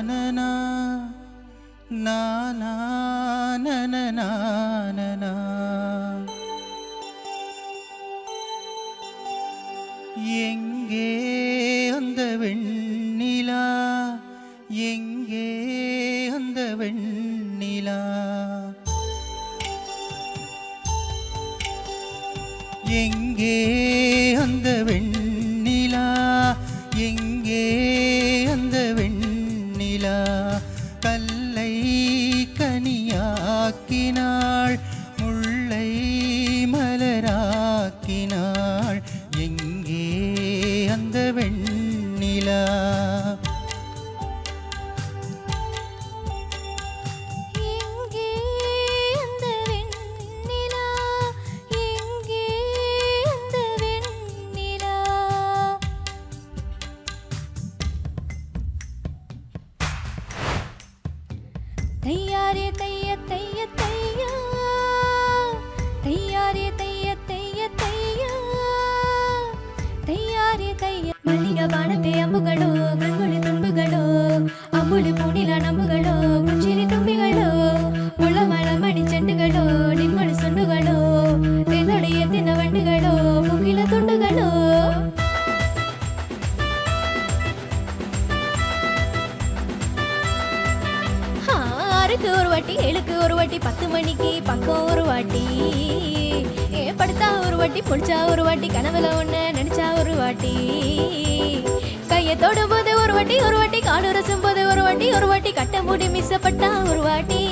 நானா நானா நானா எங்கே அந்த வெண்ணிலா எங்கே அந்த வெண்ணிலா எங்கே அந்த வெண்ணிலா எங்கே அந்த வெண்ணிலா கல்லை கனியாக்கினாள் முல்லை மலராக்கினாள் எங்கே அந்த வெண்ணிலா தையாரே தைய தைய தையா தையாரே தைய தைய தையா தையாரே தைய மல்லிக ಬಾಣತೆ ಅಂಬುಗಳೋ ಕಣ್ಮುಳಿ ತುಂಬುಗಳೋ ಅಂಬುಳಿ ಪೂಣಿಲ ನಂಬುಗಳೋ ಮುಂಚಿರಿ ತುಂಬಿಗಳೋ ಮುಳ್ಳಮಳ ಮಣಿ ಚೆಂಡುಗಳೋ ನಿಮ್ಮಳಿ ಸುಂಡುಗಳೋ ತೆದೊಡೆ ಎತ್ತಿನ வண்டுகளோ ಮುಗಿಲ ತುಂಡುಗಳೋ ஆறுக்கு ஒரு வாட்டி ஏழுக்கு ஒரு வாட்டி 10 மணிக்கு பக்கம் ஒரு வாட்டி படுத்தா ஒரு வாட்டி பொடிச்சா ஒரு வாட்டி கனவுல ஒண்ணு நினைச்சா ஒரு வாட்டி கையை தொடும் போது ஒரு வாட்டி காடு ரசும் போது ஒரு வாட்டி கட்ட மூடி மிஸ்ஸப்பட்டா ஒரு வாட்டி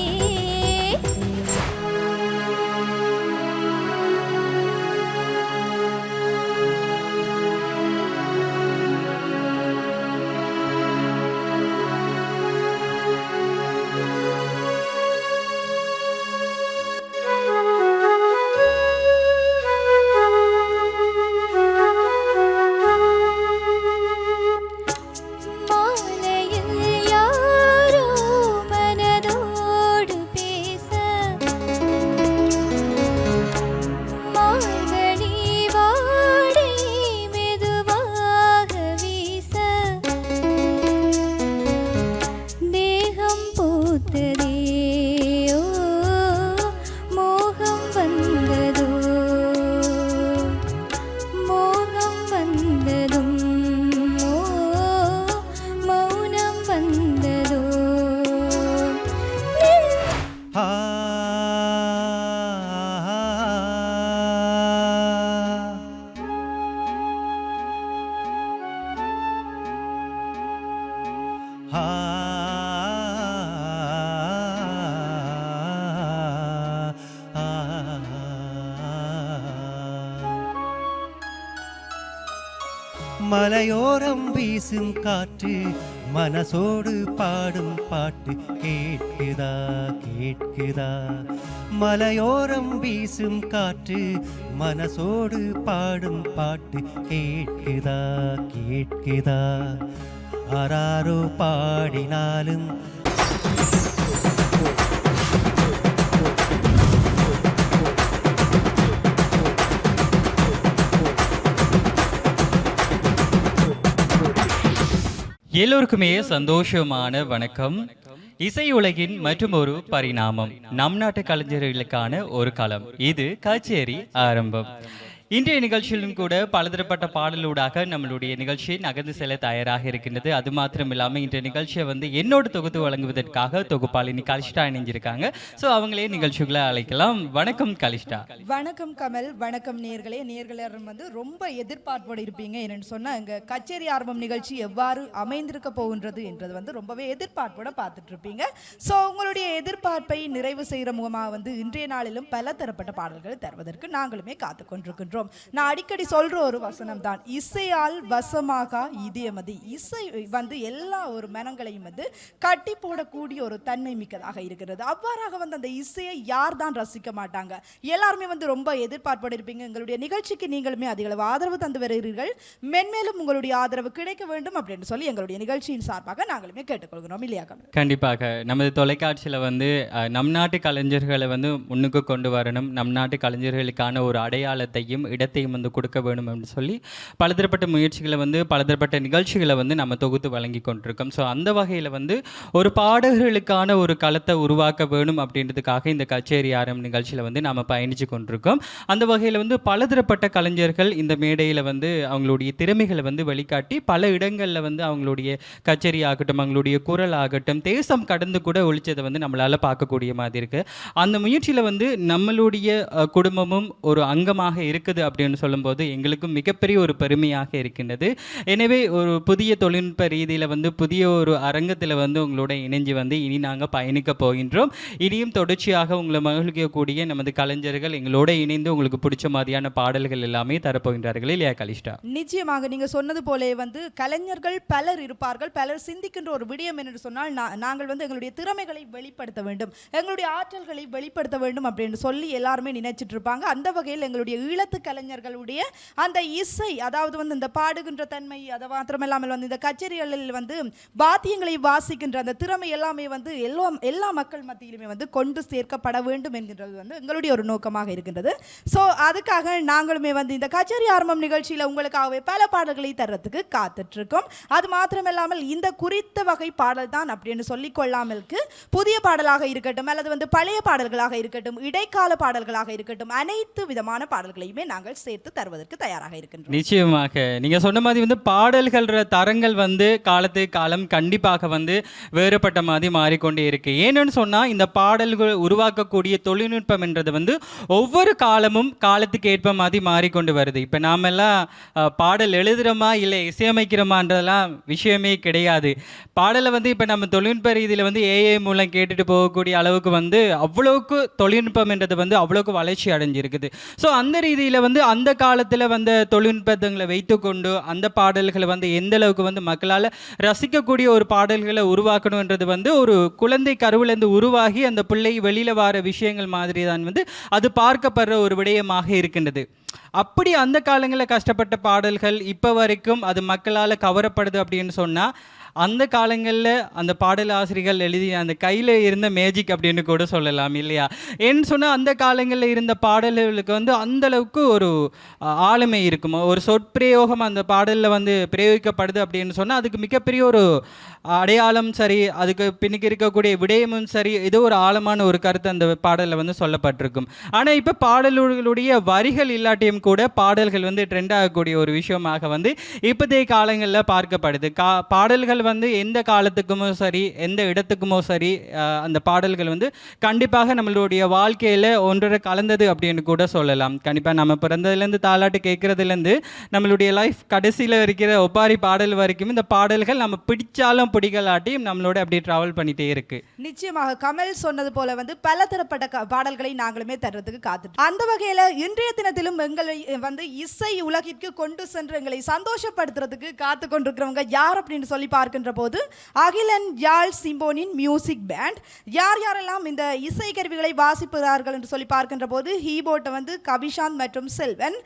மலையோரம் வீசும் காற்று மனசோடு பாடும் பாட்டு கேட்குதா கேட்குதா மலையோரம் வீசும் காற்று மனசோடு பாடும் பாட்டு கேட்குதா கேட்குதா ஆராரோ பாடினாலும் எல்லோருக்குமே சந்தோஷமான வணக்கம். இசை உலகின் மற்றும் ஒரு பரிணாமம், நம் நாட்டு கலைஞர்களுக்கான ஒரு களம். இது கச்சேரி ஆரம்பம். இன்றைய நிகழ்ச்சியிலும் கூட பலதரப்பட்ட பாடலூடாக நம்மளுடைய நிகழ்ச்சியை நகர்ந்து செல்ல தயாராக இருக்கின்றது. அது மாத்திரம் இல்லாமல் இன்றைய நிகழ்ச்சியை என்னோடு தொகுத்து வழங்குவதற்காக தொகுப்பாளினி கலிஷ்டா இணைஞ்சிருக்காங்க. ஸோ அவங்களே நிகழ்ச்சிகளை அழைக்கலாம். வணக்கம் கலிஷ்டா. வணக்கம் கமல். வணக்கம் நேர்களே ரொம்ப எதிர்பார்ப்போடு இருப்பீங்க. என்னன்னு சொன்னால் எங்கள் கச்சேரி ஆரம்பம் நிகழ்ச்சி எவ்வாறு அமைந்திருக்க போகின்றது என்றது ரொம்பவே எதிர்பார்ப்போட பார்த்துட்டு இருப்பீங்க. ஸோ உங்களுடைய எதிர்பார்ப்பை நிறைவு செய்கிற முகமாக இன்றைய நாளிலும் பல தரப்பட்ட பாடல்களை தருவதற்கு நாங்களுமே காத்து கொண்டிருக்கின்றோம். நான் அடிக்கடி சொல்ற ஒரு வசனம் தான், இசையால் வசமாக இதயமதி. இசை எல்லா ஒரு மனங்களையும் கட்டி போடக்கூடிய ஒரு தன்மை மிக்கதாக இருக்கிறது. அவ்வாறாக அந்த இசையை யார் தான் ரசிக்க மாட்டாங்க? எல்லாருமே ரொம்ப எதிர்பார்ப்போடு இருப்பீங்க. எங்களுடைய நிகழ்ச்சிக்கு நீங்களுமே அதிக அளவு ஆதரவு தந்து வருகிறீர்கள். மென்மேலும் உங்களுடைய ஆதரவு கிடைக்க வேண்டும் அப்படின்னு சொல்லி எங்களுடைய நிகழ்ச்சியின் சார்பாக நாங்களுமே கேட்டுக்கொள்கிறோம். இல்லையா கமல்? கண்டிப்பாக நமது தொலைக்காட்சியில் நம் நாட்டு கலைஞர்களை முன்னுக்கு கொண்டு வரணும். நம் நாட்டு கலைஞர்களுக்கான ஒரு அடையாளத்தையும் இடத்தையும் வந்து கொடுக்க வேணும் அப்படின்னு சொல்லி பலதரப்பட்ட முயற்சிகளை வந்து பலதரப்பட்ட நிகழ்ச்சிகளை வந்து நம்ம தொகுத்து வழங்கி கொண்டிருக்கோம். ஸோ அந்த வகையில் வந்து ஒரு பாடகர்களுக்கான ஒரு களத்தை உருவாக்க வேணும் அப்படின்றதுக்காக இந்த கச்சேரி ஆரம் நிகழ்ச்சியில் வந்து நாம் பயணித்து கொண்டிருக்கோம். அந்த வகையில் வந்து பலதரப்பட்ட கலைஞர்கள் இந்த மேடையில் வந்து அவங்களுடைய திறமைகளை வந்து வெளிக்காட்டி பல இடங்களில் வந்து அவங்களுடைய கச்சேரி ஆகட்டும், அவங்களுடைய குரல் ஆகட்டும், தேசம் கடந்து கூட ஒழிச்சதை வந்து நம்மளால் பார்க்கக்கூடிய மாதிரி இருக்குது. அந்த முயற்சியில் வந்து நம்மளுடைய குடும்பமும் ஒரு அங்கமாக இருக்குது அப்படின்னு சொல்லும்போது எங்களுக்கும் மிகப்பெரிய ஒரு பெருமையாக இருக்கின்றது. எனவே ஒரு புதிய தொழில்நுட்ப ரீதியில் வந்து புதிய ஒரு அரங்கத்தில் வந்து உங்களோட இணைஞ்சு வந்து இனி நாங்கள் பயணிக்க போகின்றோம். இனியும் தொடர்ச்சியாக உங்களை மகிழ்விக்கக்கூடிய நமது கலைஞர்கள் எங்களோட இணைந்து உங்களுக்கு பிடிச்ச மாதிரியான பாடல்கள் எல்லாமே தரப்போகின்றார்கள் இல்லையா கலிஷ்டா? நிச்சயமாக நீங்க சொன்னது போலே வந்து கலைஞர்கள் பலர் இருப்பார்கள். பலர் சிந்திக்கின்ற ஒரு விடயம் என்று சொன்னால் நாங்கள் வந்து எங்களுடைய திறமைகளை வெளிப்படுத்த வேண்டும், எங்களுடைய ஆற்றல்களை வெளிப்படுத்த வேண்டும் அப்படின்னு சொல்லி எல்லாருமே நினைச்சிட்டு இருப்பாங்க. அந்த வகையில் எங்களுடைய ஈழத்து கலைஞர்களுடைய அந்த இசை, அதாவது வந்து இந்த பாடுகின்ற தன்மை, அது மாத்திரமில்லாமல் வந்து இந்த கச்சேரிகளில் வந்து வாத்தியங்களை வாசிக்கின்ற அந்த திறமை எல்லாமே வந்து எல்லா மக்கள் மத்தியிலுமே வந்து கொண்டு சேர்க்கப்பட வேண்டும் என்கின்றது வந்து எங்களுடைய ஒரு நோக்கமாக இருக்கின்றது. ஸோ அதுக்காக நாங்களுமே வந்து இந்த கச்சேரி ஆரம்பம் நிகழ்ச்சியில் உங்களுக்காகவே பல பாடல்களை தர்றதுக்கு காத்துட்டு இருக்கோம். அது மாத்திரமில்லாமல் இந்த குறித்த வகை பாடல் தான் அப்படின்னு சொல்லிக் கொள்ளாமலுக்கு புதிய பாடலாக இருக்கட்டும் அல்லது வந்து பழைய பாடல்களாக இருக்கட்டும், இடைக்கால பாடல்களாக இருக்கட்டும், அனைத்து விதமான பாடல்களையுமே நாங்கள் சேர்த்து தருவதற்கு தயாராக இருக்கின்றோம். நிச்சயமாக நீங்க சொன்ன மாதிரி வந்து பாடல்கள் தரங்கள் வந்து காலத்துக்கு காலம் கண்டிப்பாக வந்து வேறுபட்ட மாதிரி மாறிக்கொண்டே இருக்கு. ஏன்னு சொன்னா இந்த பாடல்கள் உருவாக்கக்கூடிய தொழில்நுட்பம் என்றது வந்து ஒவ்வொரு காலமும் காலத்துக்கு ஏற்ப மாதிரி மாறிக்கொண்டு வருது. இப்போ நாமெல்லாம் பாடல் எழுதுகிறோமா இல்லை இசையமைக்கிறோமான்றதெல்லாம் விஷயமே கிடையாது. பாடலை வந்து இப்போ நம்ம தொழில்நுட்ப ரீதியில் வந்து ஏஐ மூலம் கேட்டுட்டு போகக்கூடிய அளவுக்கு வந்து அவ்வளோக்கு தொழில்நுட்பம் என்றது வந்து அவ்வளோக்கு வளர்ச்சி அடைஞ்சிருக்குது. ஸோ அந்த ரீதியில் வந்து அந்த காலத்தில் வந்த தொழில்நுட்பங்களை வைத்துக்கொண்டு அந்த பாடல்களை வந்து எந்த அளவுக்கு வந்து மக்களால் ரசிக்கக்கூடிய ஒரு பாடல்களை உருவாக்கணுன்றது வந்து ஒரு குழந்தை கருவிலேருந்து உருவாகி அந்த பிள்ளை வெளியில் வர விஷயங்கள் மாதிரி தான் வந்து அது பார்க்கப்படுற ஒரு விடயமாக இருக்கின்றது. அப்படி அந்த காலங்களில் கஷ்டப்பட்ட பாடல்கள் இப்போ வரைக்கும் அது மக்களால் கவரப்படுது அப்படின்னு சொன்னால் அந்த காலங்களில் அந்த பாடல் ஆசிரியர்கள் எழுதி அந்த கையில் இருந்த மேஜிக் அப்படின்னு கூட சொல்லலாம் இல்லையா? ஏன்னு சொன்னால் அந்த காலங்களில் இருந்த பாடல்களுக்கு வந்து அந்தளவுக்கு ஒரு ஆளுமை இருக்குமோ, ஒரு சொற்பிரயோகம் அந்த பாடலில் வந்து பிரயோகிக்கப்படுது அப்படின்னு சொன்னால் அதுக்கு மிகப்பெரிய ஒரு அடையாளம் சரி, அதுக்கு பின்னுக்கு இருக்கக்கூடிய விடயமும் சரி, ஏதோ ஒரு ஆழமான ஒரு கருத்து அந்த பாடலில் வந்து சொல்லப்பட்டிருக்கும். ஆனால் இப்போ பாடல்களுடைய வரிகள் இல்லாட்டியும் கூட பாடல்கள் வந்து ட்ரெண்ட் ஆகக்கூடிய ஒரு விஷயமாக வந்து இப்போதைய காலங்களில் பார்க்கப்படுது. பாடல்கள் வந்து எந்த காலத்துக்குமோ சரி, எந்த இடத்துக்குமோ சரி, அந்த பாடல்கள் வந்து கண்டிப்பாக நம்மளுடைய வாழ்க்கையில் ஒன்றரை கலந்தது அப்படின்னு கூட சொல்லலாம். கண்டிப்பாக நம்ம பிறந்ததுலேருந்து தாலாட்டு கேட்குறதுலேருந்து நம்மளுடைய லைஃப் கடைசியில் இருக்கிற ஒப்பாரி பாடல் வரைக்கும் இந்த பாடல்கள் நம்ம பிடிச்சாலும் பிடிக்கலாட்டியும் நம்மளோட அப்படியே ட்ராவல் பண்ணிகிட்டே இருக்கு. நிச்சயமாக கமல் சொன்னது போல வந்து பல தரப்பட்ட பாடல்களை நாங்களுமே தர்றதுக்கு காத்துட்டு, அந்த வகையில் இன்றைய தினத்திலும் எங்களை வந்து இசை உலகிற்கு கொண்டு சென்று எங்களை சந்தோஷப்படுத்துறதுக்கு காத்து கொண்டிருக்கிறவங்க யார் அப்படின்னு சொல்லி பார்க்கின்ற போது அகிலன் யாழ் சிம்போனின் மியூசிக் பேண்ட். யார் யாரெல்லாம் இந்த இசை கருவிகளை வாசிப்பார்கள் என்று சொல்லி பார்க்கின்ற போது ஹீபோர்ட்டை வந்து கபிஷாந்த் மற்றும் செல்வன்,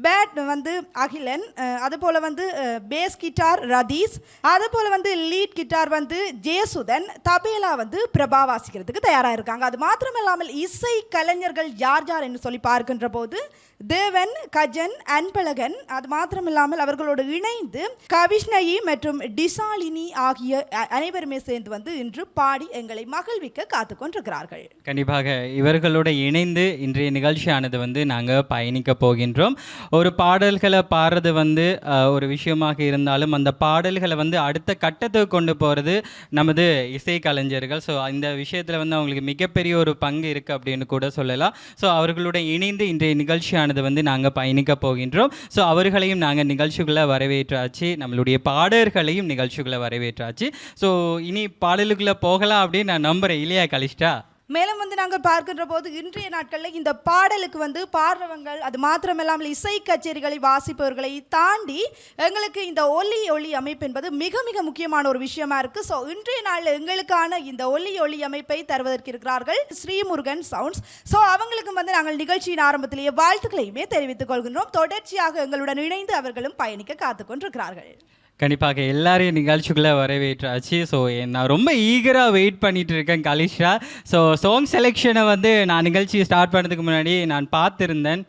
பேட் வந்து அகிலன், அதுபோல் வந்து பேஸ் கிட்டார் ரதீஸ், அதுபோல் வந்து லீட் கிட்டார் வந்து ஜெயசுதன், தபேலா வந்து பிரபா வாசிக்கிறதுக்கு தயாராக இருக்காங்க. அது மாத்திரமில்லாமல் இசை கலைஞர்கள் யார் யார் என்று சொல்லி பார்க்கின்ற போது தேவன், கஜன், அன்பழகன், அது மாத்திரமில்லாமல் அவர்களோடு இணைந்து கவிஷ்ணயி மற்றும் டிசாலினி ஆகிய அனைவருமே சேர்ந்து வந்து இன்று பாடி எங்களை மகிழ்விக்க காத்து கொண்டிருக்கிறார்கள். கண்டிப்பாக இவர்களோடு இணைந்து இன்றைய நிகழ்ச்சியானது வந்து நாங்கள் பயணிக்க போகின்றோம். ஒரு பாடல்களை பாடுறது வந்து ஒரு விஷயமாக இருந்தாலும் அந்த பாடல்களை வந்து அடுத்த கட்டத்துக்கு கொண்டு போகிறது நமது இசை கலைஞர்கள். ஸோ இந்த விஷயத்தில் வந்து அவங்களுக்கு மிகப்பெரிய ஒரு பங்கு இருக்குது அப்படின்னு கூட சொல்லலாம். ஸோ அவர்களுடன் இணைந்து இன்றைய நிகழ்ச்சியானது வந்து நாங்கள் பயணிக்க போகின்றோம். ஸோ அவர்களையும் நாங்கள் நிகழ்ச்சிக்குள்ளே வரவேற்றாச்சு, நம்மளுடைய பாடல்களையும் நிகழ்ச்சிக்குள்ளே வரவேற்றாச்சு. ஸோ இனி பாடலுக்குள்ளே போகலாம் அப்படின்னு நான் நம்புகிறேன் இல்லையா கலிஷ்டா? மேலும் வந்து நாங்கள் பார்க்கின்ற போது இன்றைய நாட்களில் இந்த பாடலுக்கு வந்து பாடுறவங்க, அது மாத்திரமில்லாமல் இசை கச்சேரிகளை வாசிப்பவர்களை தாண்டி எங்களுக்கு இந்த ஒலி அமைப்பு என்பது மிக மிக முக்கியமான ஒரு விஷயமா இருக்குது. ஸோ இன்றைய நாளில் எங்களுக்கான இந்த ஒலி அமைப்பை தருவதற்கு இருக்கிறார்கள் ஸ்ரீமுருகன் சவுண்ட்ஸ். ஸோ அவங்களுக்கு வந்து நாங்கள் நிகழ்ச்சியின் ஆரம்பத்திலேயே வாழ்த்துக்களையுமே தெரிவித்துக் கொள்கின்றோம். தொடர்ச்சியாக எங்களுடன் இணைந்து அவர்களும் பயணிக்க காத்து கொண்டிருக்கிறார்கள். கண்டிப்பாக எல்லாரையும் நிகழ்ச்சிக்குள்ளே வரவேற்றாச்சு. ஸோ நான் ரொம்ப ஈகராக வெயிட் பண்ணிகிட்டு இருக்கேன் கலிஷா. ஸோ சாங் செலெக்ஷனை வந்து நான் நிகழ்ச்சி ஸ்டார்ட் பண்ணுறதுக்கு முன்னாடி நான் பார்த்துருந்தேன்.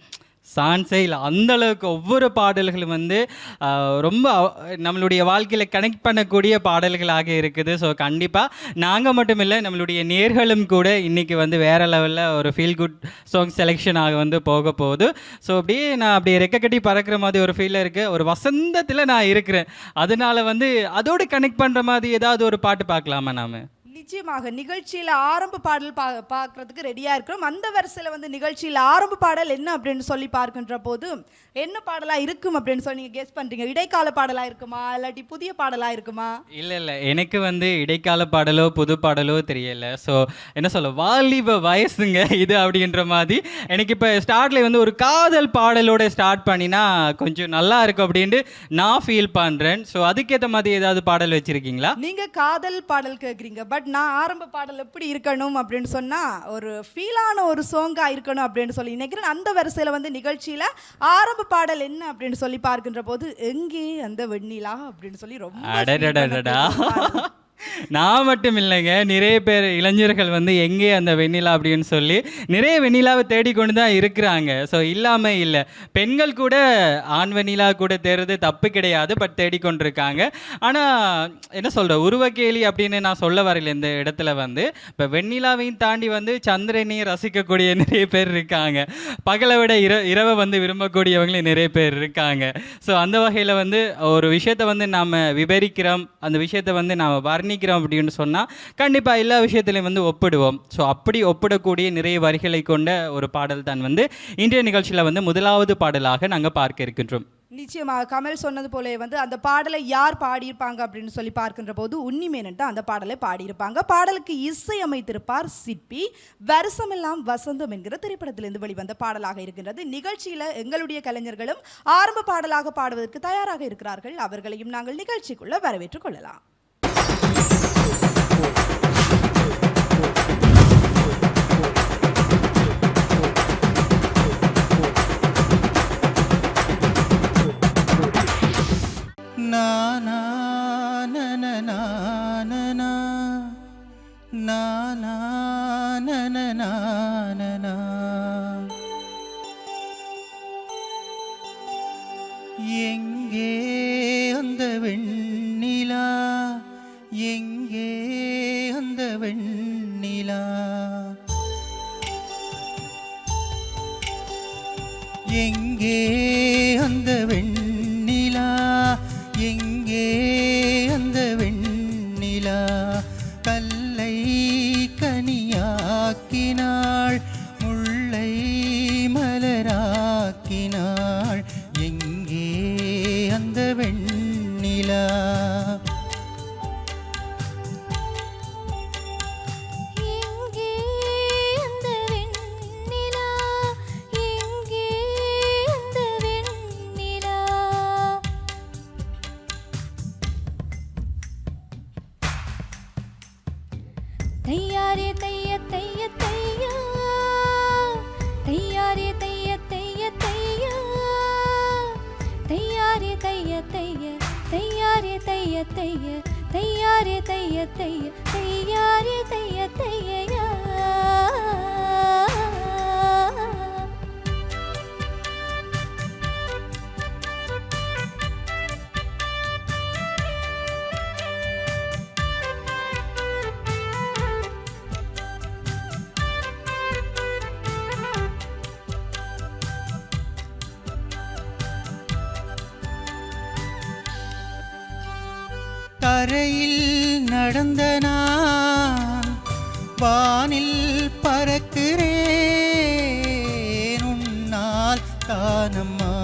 சான்ஸே இல்லை. அந்தளவுக்கு ஒவ்வொரு பாடல்களும் வந்து ரொம்ப நம்மளுடைய வாழ்க்கையில் கனெக்ட் பண்ணக்கூடிய பாடல்களாக இருக்குது. ஸோ கண்டிப்பாக நாங்கள் மட்டும் இல்லை, நம்மளுடைய நேர்களும் கூட இன்றைக்கி வந்து வேறு லெவலில் ஒரு ஃபீல் குட் சாங் செலெக்ஷனாக வந்து போக போகுது. ஸோ அப்படியே நான் அப்படியே ரெக்க கட்டி பறக்கிற மாதிரி ஒரு ஃபீலில் இருக்குது. ஒரு வசந்தத்தில் நான் இருக்கிறேன். அதனால் வந்து அதோடு கனெக்ட் பண்ணுற மாதிரி ஏதாவது ஒரு பாட்டு பார்க்கலாமா நாம்? நிச்சயமாக நிகழ்ச்சியில் ஆரம்ப பாடல் பார்க்கறதுக்கு ரெடியாக இருக்கிறோம். அந்த வரிசையில் வந்து நிகழ்ச்சியில் ஆரம்ப பாடல் என்ன அப்படின்னு சொல்லி பார்க்கின்ற போது என்ன பாடலாக இருக்கும் அப்படின்னு சொல்லி நீங்கள் கெஸ் பண்ணுறீங்க? இடைக்கால பாடலாக இருக்குமா இல்லாட்டி புதிய பாடலாக இருக்குமா? இல்லை, எனக்கு வந்து இடைக்கால பாடலோ புது பாடலோ தெரியலை. ஸோ என்ன சொல்ல, வாலிப வயசுங்க இது அப்படின்ற மாதிரி எனக்கு இப்போ ஸ்டார்ட்ல வந்து ஒரு காதல் பாடலோட ஸ்டார்ட் பண்ணினா கொஞ்சம் நல்லா இருக்கும் அப்படின்ட்டு நான் ஃபீல் பண்ணுறேன். ஸோ அதுக்கேற்ற மாதிரி ஏதாவது பாடல் வச்சுருக்கீங்களா? நீங்கள் காதல் பாடல் கேட்குறீங்க, பட் நான் ஆரம்ப பாடல் எப்படி இருக்கணும் அப்படின்னு சொன்னால் ஒரு ஃபீலான ஒரு சாங்காக இருக்கணும் அப்படின்னு சொல்லி நினைக்கிறேன். அந்த வரிசையில் வந்து நிகழ்ச்சியில் ஆரம்ப பாடல் என்ன அப்படின்னு சொல்லி பார்க்கின்ற போது எங்கே அந்த வெண்ணிலா அப்படின்னு சொல்லி ரொம்ப நான் மட்டும் இல்லைங்க, நிறைய பேர் இளைஞர்கள் வந்து எங்கே அந்த வெண்ணிலா அப்படின்னு சொல்லி நிறைய வெண்ணிலாவை தேடிக்கொண்டு தான் இருக்கிறாங்க. ஸோ இல்லாமல் இல்லை, பெண்கள் கூட ஆண் வெண்ணிலா கூட தேடுறது தப்பு கிடையாது, பட் தேடிக்கொண்டிருக்காங்க. ஆனால் என்ன சொல்கிற, உருவக்கேலி அப்படின்னு நான் சொல்ல வரல. இந்த இடத்துல வந்து இப்போ வெண்ணிலாவையும் தாண்டி வந்து சந்திரனையும் ரசிக்கக்கூடிய நிறைய பேர் இருக்காங்க. பகலை விட இரவை வந்து விரும்பக்கூடியவங்களும் நிறைய பேர் இருக்காங்க. ஸோ அந்த வகையில் வந்து ஒரு விஷயத்தை வந்து நாம் விவரிக்கிறோம், அந்த விஷயத்தை வந்து நாம் வர்ணிக்கிறோம் அப்படின்னு சொன்னால் கண்டிப்பாக எல்லா விஷயத்திலையும் வந்து ஒப்பிடுவோம். ஸோ அப்படி ஒப்பிடக்கூடிய நிறைய வரிகளை கொண்ட ஒரு பாடல் தான் வந்து இன்றைய நிகழ்ச்சியில் வந்து முதலாவது பாடலாக நாங்கள் பார்க்க இருக்கின்றோம். நிச்சயமாக கமல் சொன்னது போல வந்து அந்த பாடலை யார் பாடியிருப்பாங்க அப்படின்னு சொல்லி பார்க்கின்ற போது உன்னிமேனன் தான் அந்த பாடலை பாடியிருப்பாங்க. பாடலுக்கு இசை அமைத்திருப்பார் சிற்பி. வருஷமெல்லாம் வசந்தம் என்கிற திரைப்படத்திலிருந்து வெளிவந்த பாடலாக இருக்கின்றது. நிகழ்ச்சியில் எங்களுடைய கலைஞர்களும் ஆரம்ப பாடலாக பாடுவதற்கு தயாராக இருக்கிறார்கள். அவர்களையும் நாங்கள் நிகழ்ச்சிக்குள்ள வரவேற்றுக் கொள்ளலாம். எங்கே அந்த வெண்ணிலா, எங்கே அந்த வெண்ணிலா, எங்கே அந்த வெண்ணிலா, எங்கே அந்த வெண்ணிலா, கல்லை கனியாக்கினாள், முல்லை மலராக்கினாள், எங்கே அந்த வெண்ணிலா. தையாரே தைய தைய தையா, தையாரே தைய தைய தையா, தையாரே தைய தைய, தையாரே தைய தைய, தையாரே தைய தைய, தையாரே தைய தையா. தரையில் நடந்த நான் வானில் பறக்கிறேன், உன்னால் தானம்மா,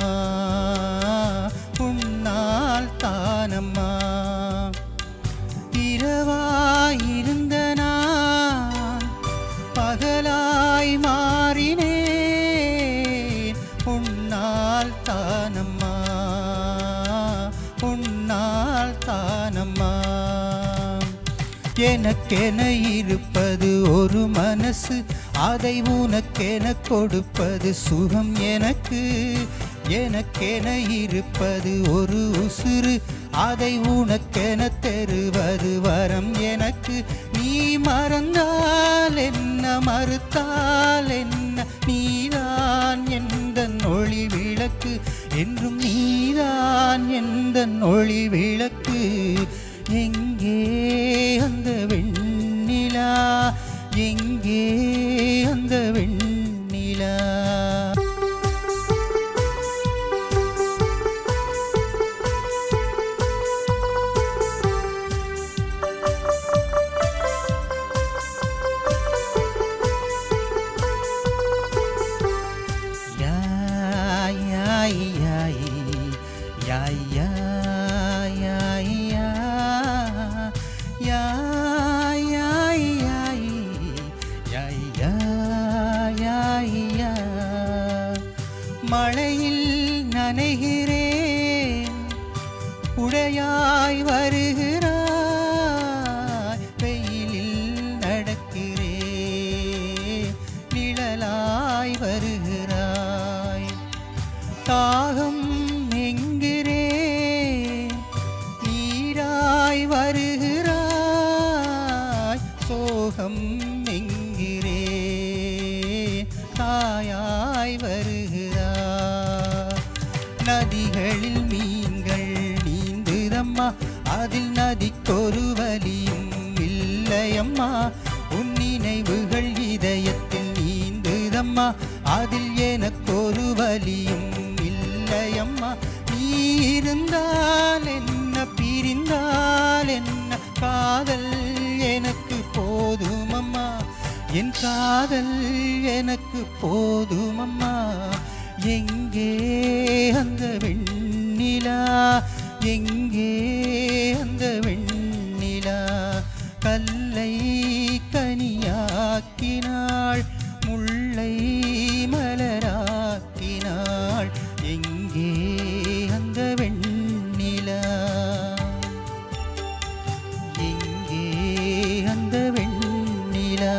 உன்னால் தானம்மா. இரவாயிருந்த நான் பகலாய் மாறினேன், உன்னால் தானம்மா, உன்னால் தானம்மா. எனக்கென இருப்பது ஒரு மனசு, அதை உனக்கென கொடுப்பது சுகம் எனக்கு. எனக்கென இருப்பது ஒரு உசுறு, அதை உனக்கென தருவது வரம் எனக்கு. நீ மறந்தால் என்ன, மறுத்தால் என்ன, நீதான் எந்த ஒளி விளக்கு என்றும் நீதான் எந்தன் ஒளி விளக்கு எங்கே அந்த வெண்ணிலா எங்கே அந்த வெண்ணிலா மழையில் நனைகிறேன் உடையாய் வருகிறாய் வெயிலில் நடக்கிறேன் நிழலாய் வருகிறாய் தாகம் என்கிறேன் நீராய் வருகிறாய் சோகம் என்கிறேன் தாயாய் வருகிறாய் நதிகளில் மீன்கள் நீந்துதம்மா அதில் நதிக்கொரு வலியும் இல்லையம்மா உன் நினைவுகள் இதயத்தில் நீந்துதம்மா அதில் எனக்கொரு வலியும் இல்லையம்மா நீ இருந்தால் என்ன பிரிந்தால் என்ன காதல் எனக்கு போதுமம்மா என் காதல் எனக்கு போதுமம்மா எங்கே அந்த வெண்ணிலா எங்கே அந்த வெண்ணிலா கல்லை கனியாக்கினாள் முல்லை மலராக்கினாள் எங்கே அந்த வெண்ணிலா எங்கே அந்த வெண்ணிலா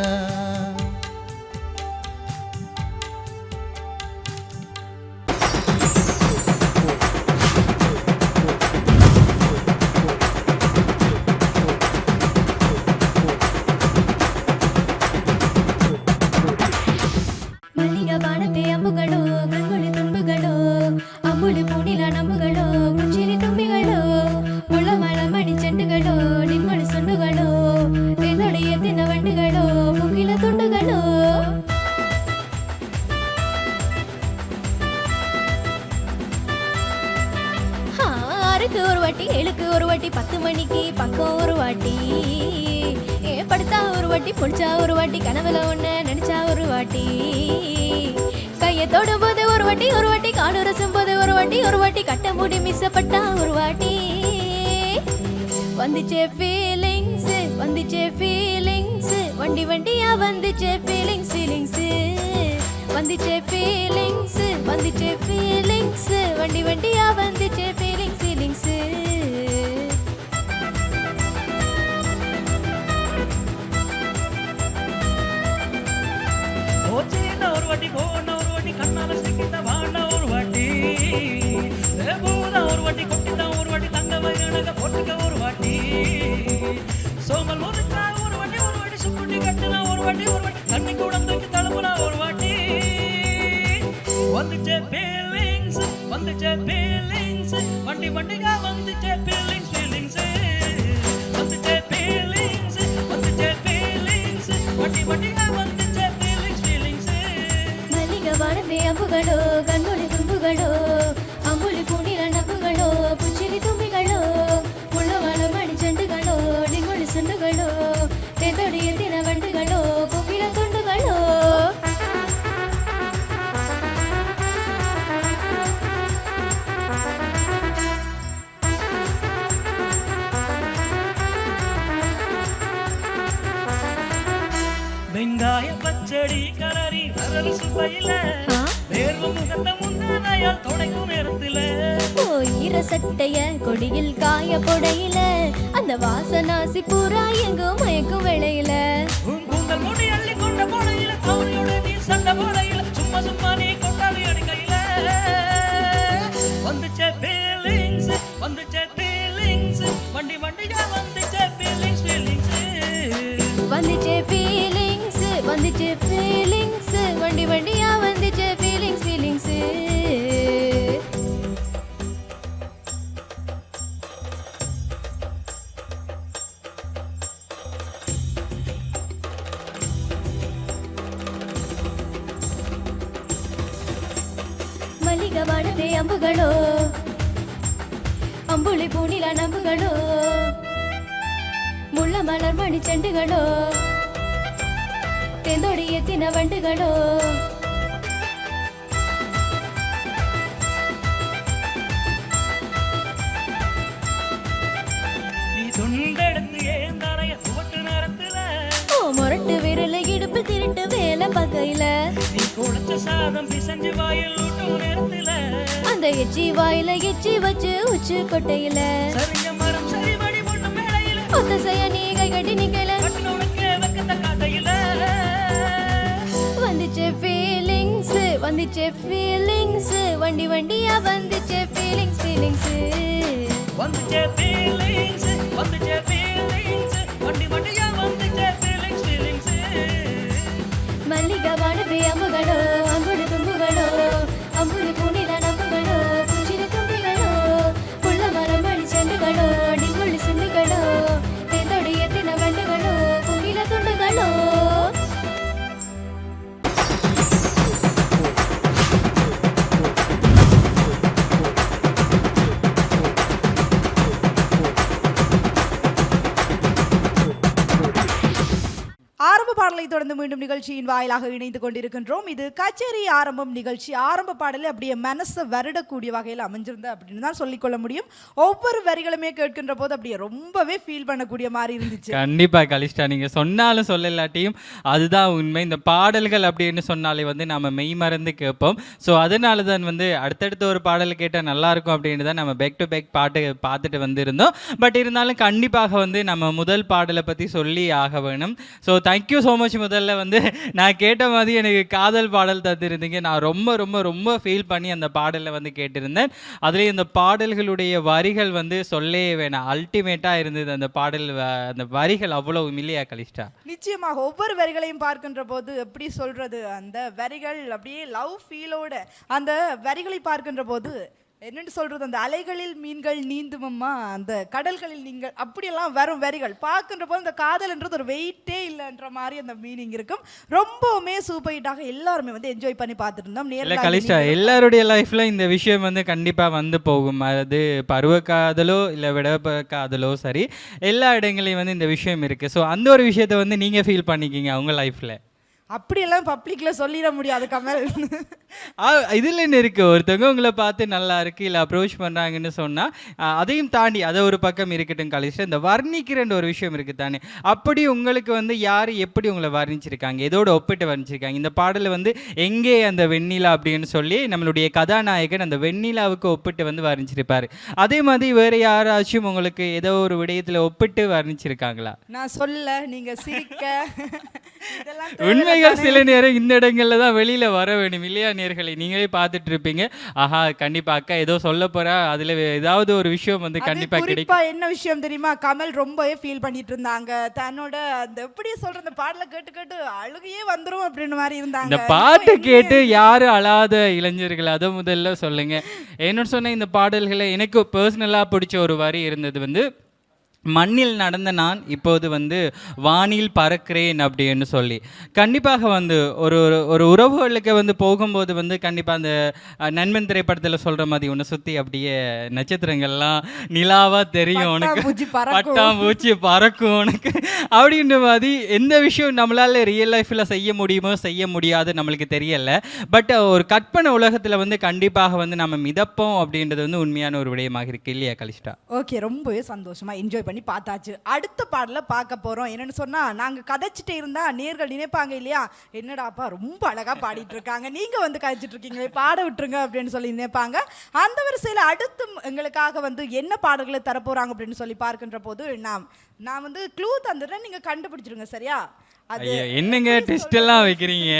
மல்லிக வானத்தை அம்புகளோ கண்மொழி துன்புகளோ அம்புலி பூனில நம்புகளோ புச்சிரி தும்பிகளோ முள்ளமல மணி செண்டுகளோ நின்மொழி சொண்டுகளோ தேதோடைய தின வண்டுகளோ முகில துண்டுகளோ ஆறுக்கு ஒரு வாட்டி ஏழுக்கு ஒரு வாட்டி 10 மணிக்கு பக்கம் ஒரு வாட்டி படுத்தா ஒரு வாட்டி புடிச்சா ஒரு வாட்டி கனவுல ஒண்ணு நினைச்சா ஒரு வாட்டி கையை தொடும் போது ஒரு வாட்டி காலு ரசும் போது ஒரு வாட்டி கட்ட மூடி மிஸ்ஸப்பட்டா ஒரு வாட்டி வந்துச்சே ஃபீலிங்ஸ் வண்டி வண்டியா வந்துச்சே ஃபீலிங்ஸ் வந்துச்சே ஃபீலிங்ஸ் வண்டி வண்டியா வந்துச்சே ஃபீலிங்ஸ் ஒரு வாட்டி போன ஒரு வாட்டி கண்ணால சிக்கிட்ட வாண்ட ஒரு வாட்டி பூதா ஒரு வாட்டி கொட்டிதான் ஒரு வாட்டி தங்க வயனக போட்டுக்க ஒரு வாட்டி சோமல் முறிச்சா ஒரு வாட்டி சுக்குட்டி கட்டுனா ஒரு வாட்டி தண்ணி கூட தூக்கி தழுப்புனா ஒரு வாட்டி வந்துச்சே ஃபீலிங்ஸ் வண்டி வண்டிகா வந்துச்சே ஃபீலிங்ஸ் வந்துச்சே ஃபீலிங்ஸ் வண்டி வண்டிகா வந்துச்சே ஃபீலிங்ஸ் மல்லிக வானத்தை அம்புகளோ கண்மொழி தும்புகளோ அம்புலி பூனில நம்புகளோ புச்சிரி தும்பிகளோ முள்ளமல மணி செண்டுகளோ நின்மொழி சொண்டுகளோ தேதோடைய தின வண்டுகளோ கோகில துண்டுகளோ வெங்காய பச்சடி கலரி வரல் சுவையில வேர்வ முகத்தை முன்னாயால் துடைக்கும் நேரத்தில ஈர சட்டைய கொடியில் காய பொடையில அந்த வாசனாசி பூரா எங்கும் மயக்கும் வேளையில கூந்தல் முடி அள்ளி கொண்ட போடையில தவறியோட நீ சண்டை போடையில சும்மா நீ கொண்டாடி அடிக்கையில வந்துச்சே ஃபீலிங்ஸ் வண்டி வண்டியா வந்துச்சே ஃபீலிங்ஸ் வந்துச்சே ஃபீலிங்ஸ் வண்டி வண்டியா வந்துச்சே ஃபீலிங்ஸ் அம்புகளோ அம்புலி பூனில நம்புகளோ முள்ள மலர் மணி செண்டுகளோ தெந்தோடி எத்தின வண்டுகளோ நீ துண்டெடுத்து ஏன் தரைய சுவட்டு நேரத்துல ஓ முரட்டு விரல இடுப்பு திருட்டு வேலை பகையில நீ குழைச்ச சாதம் பிசைஞ்சு வாயில் ஊட்டும் நேரத்துல அந்த எச்சி வாயில எச்சி வச்சு உச்சு கொட்டையில சரிஞ்ச மரம் சரிபடி பொண்ணு மேடையில ஒத்த செய்ய நீ கை கட்டி நிக்கல கட்டினவனுக்கு வெக்கத்த காட்டையில வந்துச்சு ஃபீலிங்ஸ் வண்டி வண்டியா வந்துச்சு ஃபீலிங்ஸ் வந்துச்சே ஃபீலிங்ஸ் வண்டி வண்டியா வந்துச்சே ஃபீலிங்ஸ் மல்லிகவான பிரியம்புகளோ அம்புடு தும்புகளோ அம்புடு பூனில நம்புகளோ புச்சிரு தும்பிகளோ புள்ள மரம் மணி செண்டுகளோ அடிமுள்ளி சுண்டுகளோ தேந்தோடு எத்தின வண்டுகளோ குங்கில துண்டுகளோ ஆரம்ப பாடலை தொடர்ந்து மீண்டும் நிகழ்ச்சியின் வாயிலாக இணைந்து கொண்டிருக்கின்றோம். இது கச்சேரி ஆரம்பம் நிகழ்ச்சி. ஆரம்ப பாடலே அப்படியே மனசை வருடக்கூடிய வகையில் அமைஞ்சிருந்த அப்படின்னு தான் சொல்லிக்கொள்ள முடியும். ஒவ்வொரு வரிகளுமே கேட்கின்ற போது அப்படியே ரொம்பவே ஃபீல் பண்ணக்கூடிய மாதிரி இருந்துச்சு. கண்டிப்பா கலிஷ்டா, நீங்க சொன்னாலும் சொல்லலாட்டியும் அதுதான் உண்மை. இந்த பாடல்கள் அப்படின்னு சொன்னாலே வந்து நம்ம மெய் மறந்து கேட்போம். ஸோ அதனால தான் வந்து அடுத்தடுத்த ஒரு பாடல் கேட்டால் நல்லா இருக்கும் அப்படின்னு தான் நம்ம பேக் டு பேக் பாட்டு பார்த்துட்டு வந்திருந்தோம். பட் இருந்தாலும் கண்டிப்பாக வந்து நம்ம முதல் பாடலை பற்றி சொல்லி ஆக வேணும். So thank you so much. முதல்ல வந்து நான் கேட்ட மாதிரி எனக்கு காதல் பாடல் தந்திருந்தீங்க. நான் ரொம்ப ரொம்ப ரொம்ப ஃபீல் பண்ணி அந்த பாடலை வந்து கேட்டிருந்தேன். அதுலேயும் இந்த பாடல்களுடைய வரிகள் வந்து சொல்லே வேணாம், அல்டிமேட்டாக இருந்தது அந்த பாடல். அந்த வரிகள் அவ்வளோ மில்லியா கலிஷ்டா. நிச்சயமாக ஒவ்வொரு வரிகளையும் பார்க்கின்ற போது எப்படி சொல்றது, அந்த வரிகள் அப்படியே லவ் ஃபீலோட அந்த வரிகளை பார்க்கின்ற போது என்னென்னு சொல்றது, அந்த அலைகளில் மீன்கள் நீந்துமம்மா, அந்த கடல்களில் நீங்கள் அப்படியெல்லாம் வரும் வரிகள் பார்க்கின்ற போது அந்த காதல்ன்றது ஒரு வெயிட்டே இல்லைன்ற மாதிரி அந்த மீனிங் இருக்கும். ரொம்பவுமே சூப்பர் ஹிட்டாக எல்லாருமே வந்து என்ஜாய் பண்ணி பார்த்துட்டு இருந்தோம். நேரில் கலிஷ்டா, எல்லாருடைய லைஃப்ல இந்த விஷயம் வந்து கண்டிப்பாக வந்து போகும். அது பருவ காதலோ இல்லை விடப்ப காதலோ சரி, எல்லா இடங்களையும் வந்து இந்த விஷயம் இருக்குது. ஸோ அந்த ஒரு விஷயத்தை வந்து நீங்கள் ஃபீல் பண்ணிக்கிங்க உங்கள் லைஃப்பில். அப்படியெல்லாம் பப்ளிக்ல சொல்லிட முடியாது கமல். இதில் என்ன இருக்குது, ஒருத்தவங்க உங்களை பார்த்து நல்லா இருக்குது இல்லை அப்ரோச் பண்ணுறாங்கன்னு சொன்னால் அதையும் தாண்டி அதை ஒரு பக்கம் இருக்கட்டும் கலிஷ்டா, இந்த வர்ணிக்கிறன்ற ஒரு விஷயம் இருக்குது தானே. அப்படி உங்களுக்கு வந்து யார் எப்படி உங்களை வர்ணிச்சிருக்காங்க, எதோட ஒப்பிட்டு வர்ணிச்சிருக்காங்க? இந்த பாடலை வந்து எங்கே அந்த வெண்ணிலா அப்படின்னு சொல்லி நம்மளுடைய கதாநாயகன் அந்த வெண்ணிலாவுக்கு ஒப்பிட்டு வந்து வர்ணிச்சிருப்பார். அதே மாதிரி வேறு யாராச்சும் உங்களுக்கு ஏதோ ஒரு விடயத்தில் ஒப்பிட்டு வர்ணிச்சிருக்காங்களா? நான் சொல்ல நீங்க சிரிக்க உண்மைகள் சில நேரம் இந்த இடங்கள்ல தான் வெளியில வர வேணும் இல்லையா நேயர்களே? நீங்களே பார்த்துட்டு இருப்பீங்க, ஆஹா கண்டிப்பா அக்கா ஏதோ சொல்ல போறா, அதுல ஏதாவது ஒரு விஷயம் வந்து கண்டிப்பா கிடைக்கும். என்ன விஷயம் தெரியுமா, கமல் ரொம்பவே ஃபீல் பண்ணிட்டு இருந்தாங்க. தன்னோட அந்த எப்படி சொல்ற அந்த பாடலை கேட்டு கேட்டு அழுகையே வந்துரும் அப்படின்னு மாதிரி இருந்தாங்க. இந்த பாட்டு கேட்டு யாரு அழாத இளைஞர்கள், அதை முதல்ல சொல்லுங்க. என்னன்னு சொன்ன இந்த பாடல்களை எனக்கு பர்சனலா பிடிச்ச ஒரு வரி இருந்தது வந்து, மண்ணில் நடந்த நான் இப்போது வந்து வானில் பறக்கிறேன் அப்படின்னு சொல்லி. கண்டிப்பாக வந்து ஒரு ஒரு உறவுகளுக்கு வந்து போகும்போது வந்து கண்டிப்பாக அந்த நண்பன் திரைப்படத்தில் சொல்கிற மாதிரி உன்னை சுற்றி அப்படியே நட்சத்திரங்கள்லாம் நிலாவாக தெரியும், உனக்கு பட்டாம்பூச்சி பறக்கும் உனக்கு அப்படின்ற மாதிரி. எந்த விஷயம் நம்மளால் ரியல் லைஃப்பில் செய்ய முடியுமோ செய்ய முடியாது நம்மளுக்கு தெரியலை. பட் ஒரு கற்பனை உலகத்தில் வந்து கண்டிப்பாக வந்து நம்ம மிதப்போம் அப்படின்றது வந்து உண்மையான ஒரு விடயமாக இருக்குது இல்லையா கலிஷ்டா? ஓகே, ரொம்பவே சந்தோஷமாக என்ஜாய் பண்ணி பார்த்தாச்சு. அடுத்த பாடல பார்க்க போறோம். என்னன்னு சொன்னா, நாங்க கதைச்சிட்டே இருந்தா நேர்கள் நினைப்பாங்க இல்லையா, என்னடாப்பா ரொம்ப அழகா பாடிட்டு இருக்காங்க, நீங்க வந்து கதைச்சிட்டு இருக்கீங்களே, பாட விட்டுருங்க அப்படின்னு சொல்லி நினைப்பாங்க. அந்த வரிசையில் அடுத்து எங்களுக்காக வந்து என்ன பாடல்களை தரப்போறாங்க அப்படின்னு சொல்லி பார்க்கின்ற போது நான் வந்து க்ளூ தந்துடுறேன், நீங்க கண்டுபிடிச்சிருங்க சரியா? என்னங்க டெஸ்ட் எல்லாம் வைக்கிறீங்க?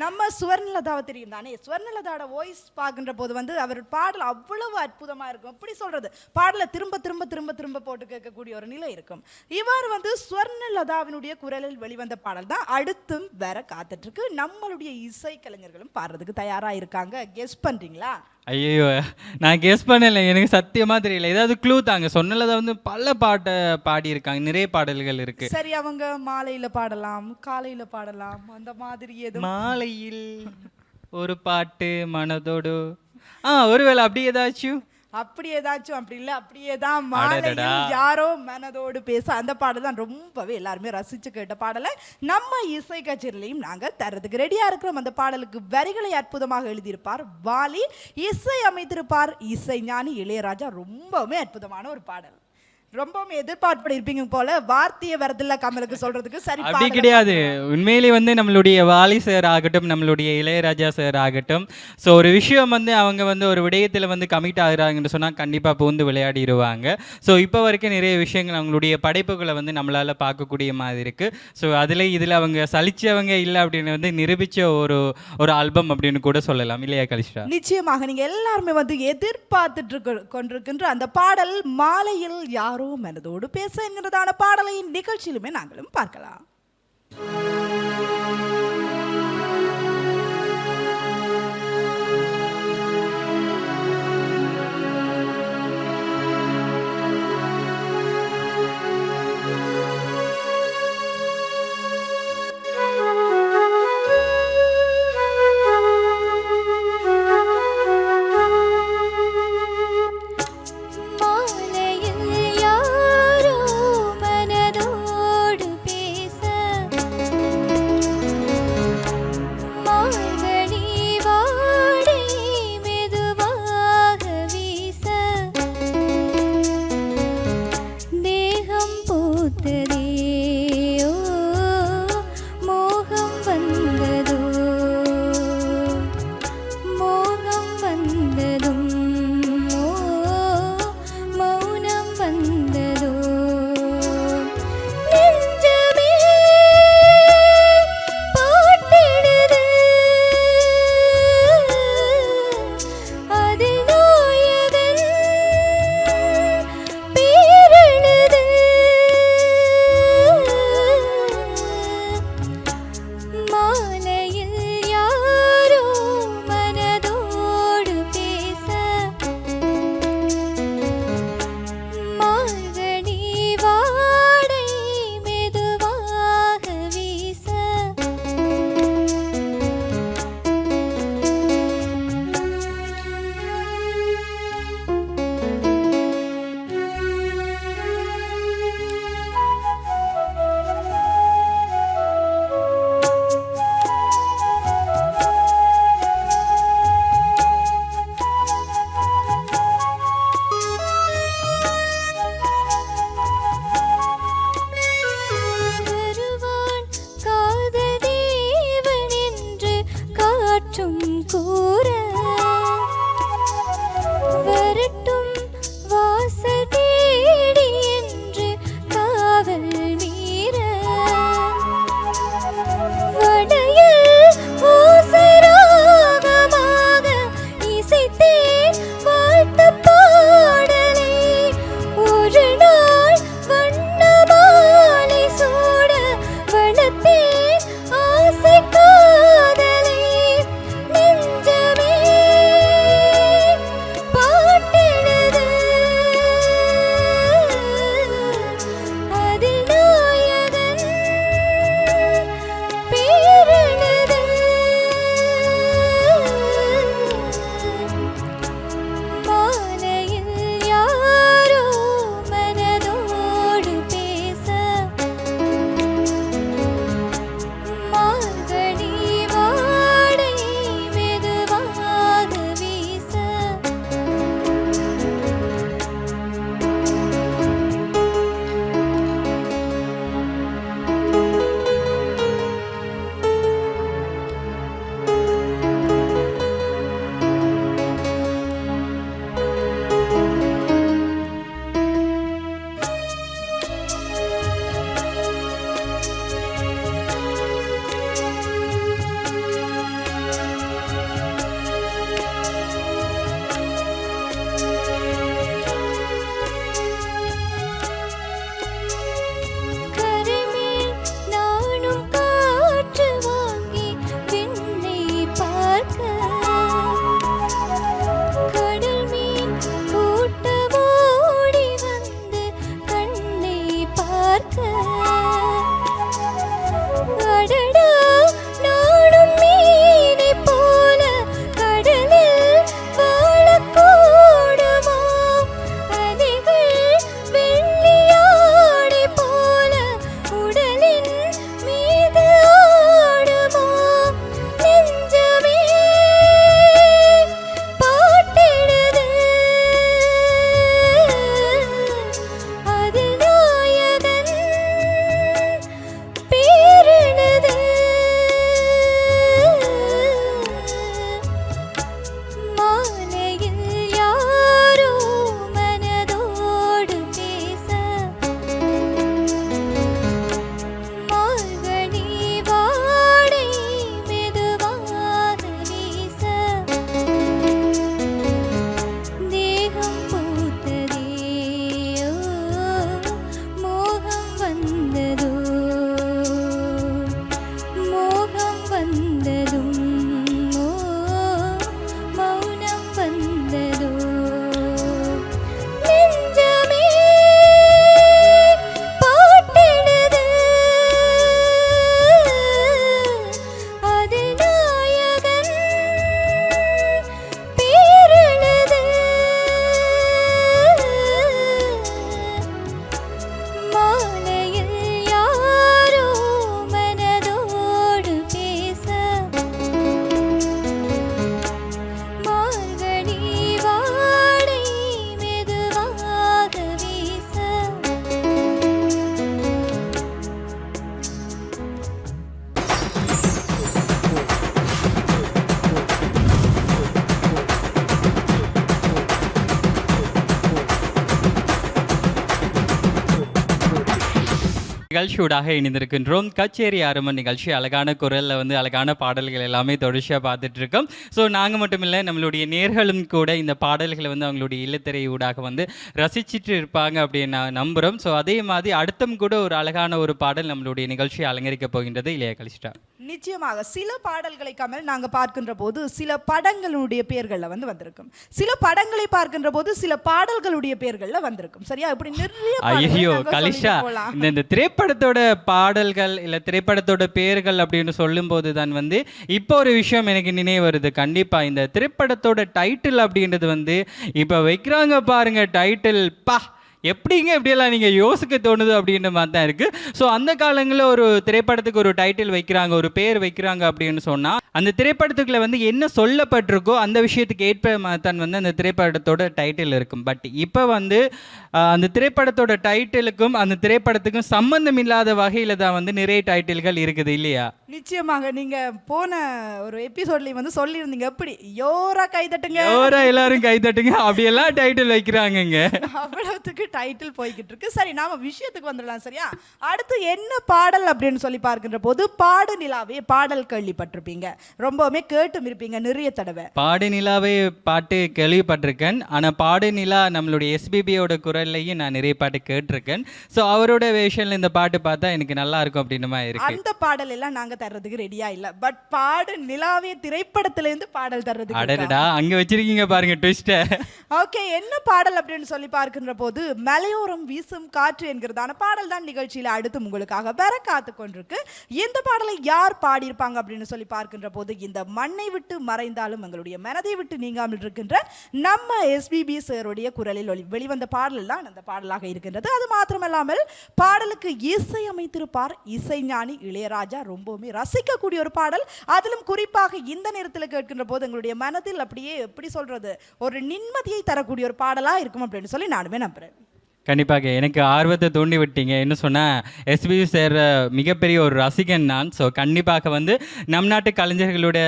நம்ம சுவர்ணலதாவை தெரியும் தானே, சுவர்ணலதாவோட வாய்ஸ் பார்க்கின்ற போது வந்து அவர் பாடல் அவ்வளவு அற்புதமா இருக்கும். எப்படி சொல்றது, பாடலை திரும்ப திரும்ப திரும்ப திரும்ப போட்டு கேட்கக்கூடிய ஒரு நிலை இருக்கும். இவர் வந்து சுவர்ணலதாவினுடைய குரலில் வெளிவந்த பாடல் தான் அடுத்தும் வேற காத்துட்டு இருக்கு. நம்மளுடைய இசை கலைஞர்களும் பாடுறதுக்கு தயாரா இருக்காங்க. கெஸ் பண்றீங்களா? ஐயோ, நான் கெஸ் பண்ணலை, எனக்கு சத்தியமா தெரியல. ஏதாவது க்ளூ தாங்க. சொன்னதை வந்து பல பாட்டை பாடியிருக்காங்க, நிறைய பாடல்கள் இருக்கு. சரி, அவங்க மாலையில பாடலாம், காலையில பாடலாம், அந்த மாதிரி எதுவும். மாலையில் ஒரு பாட்டு மனதோடு ஒருவேளை அப்படி ஏதாச்சும் அப்படி ஏதாச்சும் அப்படி இல்லை, அப்படியே தான் மாலையில் யாரோ மனதோடு பேச அந்த பாடல் தான் ரொம்பவே எல்லாருமே ரசிச்சு கேட்ட பாடலை நம்ம இசை கச்சேரியிலையும் நாங்கள் தரதுக்கு ரெடியாக இருக்கிறோம். அந்த பாடலுக்கு வரிகளை அற்புதமாக எழுதியிருப்பார் வாலி, இசை அமைத்திருப்பார் இசை ஞானி இளையராஜா. ரொம்பவுமே அற்புதமான ஒரு பாடல். ரொம்பவுமே எதிர்பார்ப்பு இருப்பீங்க போல. வார்த்தையை வரதில்ல கமலுக்கு சொல்றதுக்கு. சரி, அப்படி கிடையாது. உண்மையிலே வந்து நம்மளுடைய வாலி சார் ஆகட்டும், நம்மளுடைய இளையராஜா சார் ஆகட்டும், ஸோ ஒரு விஷயம் வந்து அவங்க வந்து ஒரு விடயத்தில் வந்து கமிட் ஆகுறாங்கன்னு சொன்னால் கண்டிப்பாக பூந்து விளையாடிடுவாங்க. ஸோ இப்போ வரைக்கும் நிறைய விஷயங்கள் அவங்களுடைய படைப்புகளை வந்து நம்மளால் பார்க்கக்கூடிய மாதிரி இருக்குது. ஸோ இதில் அவங்க சலிச்சவங்க இல்லை அப்படின்னு வந்து நிரூபித்த ஒரு ஆல்பம் அப்படின்னு கூட சொல்லலாம் இல்லையா கலிஷ்டா? நிச்சயமாக நீங்கள் எல்லாருமே வந்து எதிர்பார்த்துட்டு கொண்டிருக்கின்ற அந்த பாடல் மாலையில் யாரோ மனதோடு பேச என்கிறதான பாடலை நிகழ்ச்சியிலுமே நாங்களும் பார்க்கலாம். நிகழ்ச்சியூடாக இணைந்திருக்கின்றோம். கச்சேரி ஆரம்பம் நிகழ்ச்சி அழகான குரலில் வந்து அழகான பாடல்கள் எல்லாமே தொடர்ச்சியாக பார்த்துட்டு இருக்கோம். ஸோ நாங்கள் மட்டும் இல்லை, நம்மளுடைய நேர்களும் கூட இந்த பாடல்களை வந்து அவங்களுடைய இல்லத்திரை ஊடாக வந்து ரசிச்சுட்டு இருப்பாங்க அப்படின்னு நான் நம்புகிறோம். ஸோ அதே மாதிரி அடுத்தும் கூட ஒரு அழகான ஒரு பாடல் நம்மளுடைய நிகழ்ச்சியை அலங்கரிக்க போகின்றது இல்லையா கலிஷ்டா? நிச்சயமாக சில பாடல்களை கமல் நாங்கள் பார்க்கின்ற போது சில படங்களுடைய பெயர்களில் வந்து வந்திருக்கும், சில படங்களை பார்க்கின்ற போது சில பாடல்களுடைய பெயர்களில் வந்திருக்கும். சரியா? இப்படி நிறைய ஐயோ கலிஷா, இந்த திரைப்படத்தோட பாடல்கள் இல்லை திரைப்படத்தோட பெயர்கள் அப்படின்னு சொல்லும்போது தான் வந்து இப்போ ஒரு விஷயம் எனக்கு நினைவு வருது. கண்டிப்பாக இந்த திரைப்படத்தோட டைட்டில் அப்படின்றது வந்து இப்போ வைக்கிறாங்க பாருங்க, டைட்டில் பா எப்படிங்க இப்படியெல்லாம் நீங்கள் யோசிக்க தோணுது அப்படின்ற மாதிரி தான் இருக்குது. ஸோ அந்த காலங்களில் ஒரு திரைப்படத்துக்கு ஒரு டைட்டில் வைக்கிறாங்க, ஒரு பேர் வைக்கிறாங்க அப்படின்னு சொன்னால் அந்த திரைப்படத்துக்குள்ள வந்து என்ன சொல்லப்பட்டிருக்கோ அந்த விஷயத்துக்கு ஏற்ப தான் வந்து அந்த திரைப்படத்தோட டைட்டில் இருக்கும். பட் இப்போ வந்து அந்த திரைப்படத்தோட டைட்டிலுக்கும் அந்த திரைப்படத்துக்கும் சம்பந்தம் இல்லாத வகையில் தான் வந்து நிறைய டைட்டில்கள் இருக்குது இல்லையா? நிச்சயமாக நீங்க போன ஒரு எபிசோட்லயும் வந்து சொல்லியிருந்தீங்க, எப்படி யோரா கைதட்டுங்க, யோரா எல்லாரும் கைதட்டுங்க அப்படியெல்லாம் டைட்டில் வைக்கிறாங்கங்க. அவ்வளவுக்கு டைட்டில் போய்கிட்டு இருக்கு. சரி, நாம விஷயத்துக்கு வந்துடலாம். சரியா? அடுத்து என்ன பாடல் அப்படின்னு சொல்லி பார்க்கின்ற போது பாடு நிலாவே பாடல் கேள்விப்பட்டிருப்பீங்க, ரொம்பவுமே கேட்டும் இருப்பீங்க நிறைய தடவை. பாடு நிலாவே பாட்டு கேள்விப்பட்டிருக்கேன். ஆனால் பாடு நிலா நம்மளுடைய எஸ்பிபியோட குரல்லையும் நான் நிறைய பாட்டு கேட்டிருக்கேன். ஸோ அவரோட வேஷன்ல இந்த பாட்டு பார்த்தா எனக்கு நல்லா இருக்கும் அப்படின்னு மாதிரி இருக்கு. அந்த பாடல் எல்லாம் நாங்க தர்றதுக்கு ரெடியா இல்ல, பட் பாடு நிலாவே திரைப்படத்துல இருந்து பாடல் தர்றதுக்கு அடடா அங்க வச்சிருக்கீங்க பாருங்க ட்விஸ்ட். ஓகே, என்ன பாடல் அப்படின்னு சொல்லி பார்க்கின்ற போது மலையோரம் வீசும் காற்று என்கிறதான பாடல் தான் நிகழ்ச்சியில அடுத்து உங்களுக்காக வர காத்து கொண்டிருக்கு. இந்த பாடலை யார் பாடியிருப்பாங்க அப்படின்னு சொல்லி பார்க்கின்ற போது இந்த மண்ணை விட்டு மறைந்தாலும் எங்களுடைய மனதை விட்டு நீங்காமல் இருக்கின்ற நம்ம எஸ்பிபி சாருடைய குரலில் வெளிவந்த பாடல் தான் அந்த பாடலாக இருக்கின்றது. அது மாத்திரமல்லாமல் பாடலுக்கு இசை அமைத்திருப்பார் இசைஞானி இளையராஜா. ரொம்பவுமே ரசிக்கக்கூடிய ஒரு பாடல், அதிலும் குறிப்பாக இந்த நேரத்தில் கேட்கின்ற போது எங்களுடைய மனதில் அப்படியே எப்படி சொல்றது ஒரு நிம்மதியை தரக்கூடிய ஒரு பாடலா இருக்கும் அப்படின்னு சொல்லி நானுமே நம்புறேன். கண்டிப்பாக எனக்கு ஆர்வத்தை தூண்டி விட்டீங்க. என்ன சொன்னால் எஸ்பிபி சார் மிகப்பெரிய ஒரு ரசிகன் நான். ஸோ கண்டிப்பாக வந்து நம் நாட்டு கலைஞர்களோட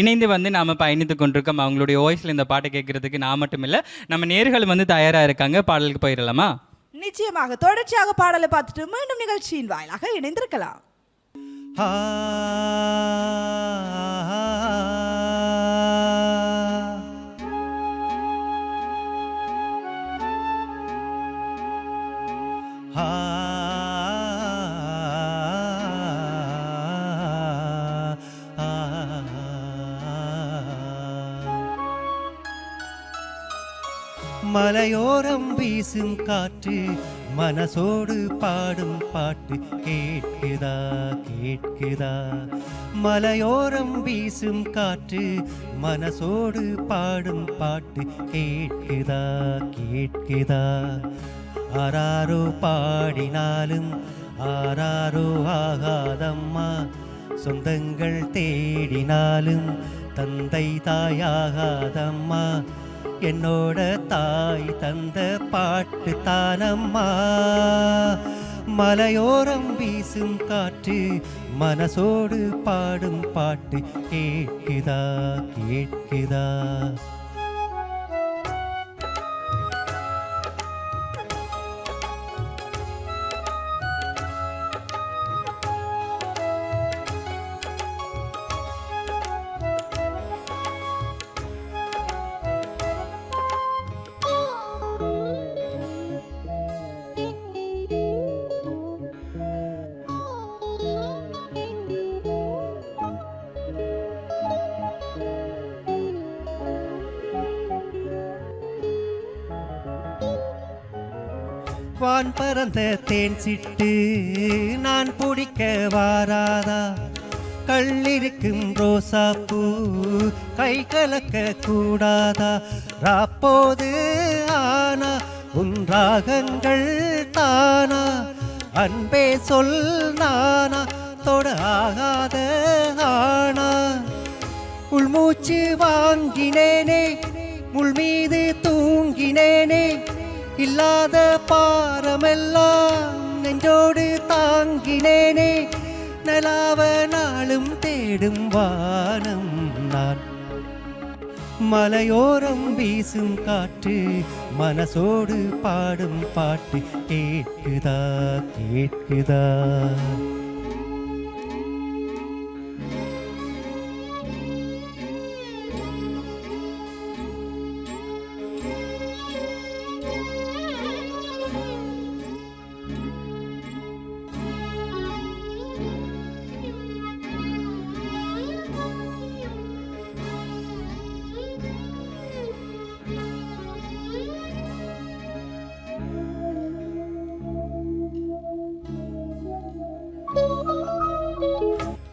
இணைந்து வந்து நாம் பயணித்து கொண்டிருக்கோம். அவங்களுடைய வாய்ஸில் இந்த பாட்டை கேட்கறதுக்கு நான் மட்டும் இல்லை, நம்ம நேர்கள் வந்து தயாராக இருக்காங்க. பாடலுக்கு போயிடலாமா? நிச்சயமாக தொடர்ச்சியாக பாடலை பார்த்துட்டு மீண்டும் நிகழ்ச்சியின் வாயிலாக இணைந்திருக்கலாம். மலையோரம் வீசும் காற்று மனசோடு பாடும் பாட்டு கேட்குதா கேட்குதா. மலையோரம் வீசும் காற்று மனசோடு பாடும் பாட்டு கேட்குதா கேட்குதா. ஆராரோ பாடினாலும் ஆராரோ ஆகாதம்மா, சொந்தங்கள் தேடினாலும் தந்தை தாயாகாதம்மா, என்னோட தாய் தந்த பாட்டு தானம்மா. மலையோரம் வீசும் காற்று மனசோடு பாடும் பாட்டு கேட்குதா கேட்குதா. வான் பறந்த தேன் சிட்டு நான் பிடிக்க வாராதா, கள்ளிருக்கும் ரோசா பூ கை கலக்க கூடாதா. ராப்போது ஆனா உன் ராகங்கள் தானா, அன்பே சொல் நானா தொட ஆகாத ஆனா. உள்மூச்சு வாங்கினேனே முள் மீது தூங்கினேனே, இல்லாத பாரமெல்லாம் நெஞ்சோடு தாங்கினேனே. நிலாவ நாளும் தேடும் வானம் நான், மலையோரம் வீசும் காற்று மனசோடு பாடும் பாட்டு கேட்குதா கேட்குதா.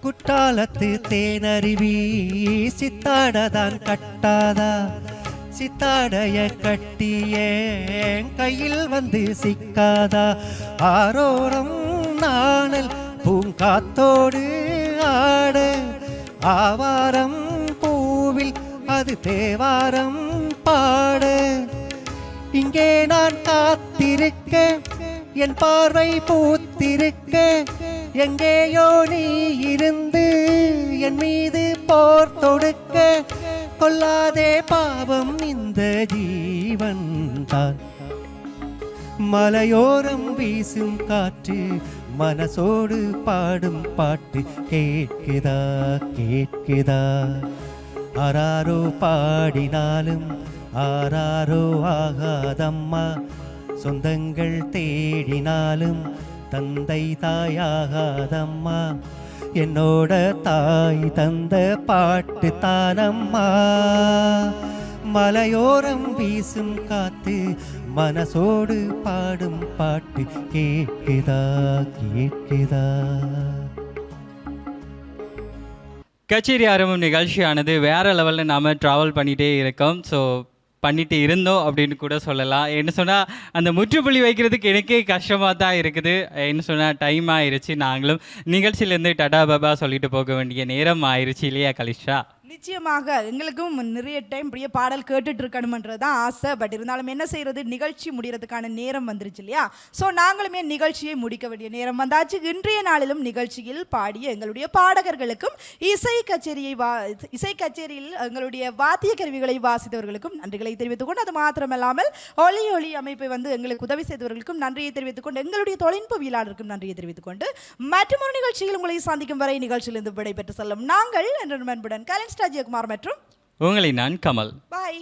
குற்றாலத்து தேனருவி சித்தாடதான் கட்டாதா, சித்தாடைய கட்டிய கையில் வந்து சிக்காதா. ஆரோரம் நாணல் பூங்காத்தோடு ஆட, ஆவாரம் பூவில் அது தேவாரம் பாட. இங்கே நான் காத்திருக்க என் பார்வை பூத்திருக்க, எங்கேயோ நீ இருந்து என் மீது போர் தொடுக்க. கொல்லாதே பாவம் இந்த ஜீவன் தான். மலையோரம் வீசும் காற்று மனசோடு பாடும் பாட்டு கேட்குதா கேட்குதா. ஆராரோ பாடினாலும் ஆராரோ ஆகாதம்மா, சொந்தங்கள் தேடினாலும் தந்தை தாயாகாதம்மா. என்னோட தாய் தந்த பாட்டு தானம்மா. மலையோரம் வீசும் காத்து மனசோடு பாடும் பாட்டு கேட்குதா கேட்குதா. கச்சேரி ஆரம்பம் நிகழ்ச்சியானது வேறு லெவலில் நாம் ட்ராவல் பண்ணிகிட்டே இருக்கோம். ஸோ பண்ணிட்டு இருந்தோம் அப்படின்னு கூட சொல்லலாம். என்ன சொன்னால் அந்த முற்றுப்புள்ளி வைக்கிறதுக்கு எனக்கே கஷ்டமாக தான் இருக்குது. என்ன சொன்னால் டைம் ஆயிடுச்சு, நாங்களும் நிகழ்ச்சியிலேருந்து டடா பாபா சொல்லிட்டு போக வேண்டிய நேரம் ஆயிடுச்சு இல்லையா கலிஷா? நிச்சயமாக எங்களுக்கும் நிறைய டைம் பிரிய பாடல் கேட்டுட்டு இருக்கணுமன்றது தான் ஆசை. பட் இருந்தாலும் என்ன செய்யறது, நிகழ்ச்சி முடிகிறதுக்கான நேரம் வந்துருச்சு இல்லையா? ஸோ நாங்களுமே நிகழ்ச்சியை முடிக்க வேண்டிய நேரம் வந்தாச்சு. இன்றைய நாளிலும் நிகழ்ச்சியில் பாடிய எங்களுடைய பாடகர்களுக்கும் இசை கச்சேரியில் எங்களுடைய வாத்திய கருவிகளை வாசித்தவர்களுக்கும் நன்றிகளை தெரிவித்துக் கொண்டு, அது மாத்திரமல்லாமல் ஒளி அமைப்பை வந்து எங்களுக்கு உதவி செய்தவர்களுக்கும் நன்றியை தெரிவித்துக் கொண்டு, எங்களுடைய தொழில்நுட்பவியலாளருக்கும் நன்றியை தெரிவித்துக் கொண்டு, மற்றொரு நிகழ்ச்சியில் உங்களை சந்திக்கும் வரை நிகழ்ச்சியிலிருந்து விடைபெற்று செல்லும் நாங்கள் என்ற நண்புடன் கலைஞர் ஜெயக்குமார் மற்றும் உங்களை நான் கமல். பாய்.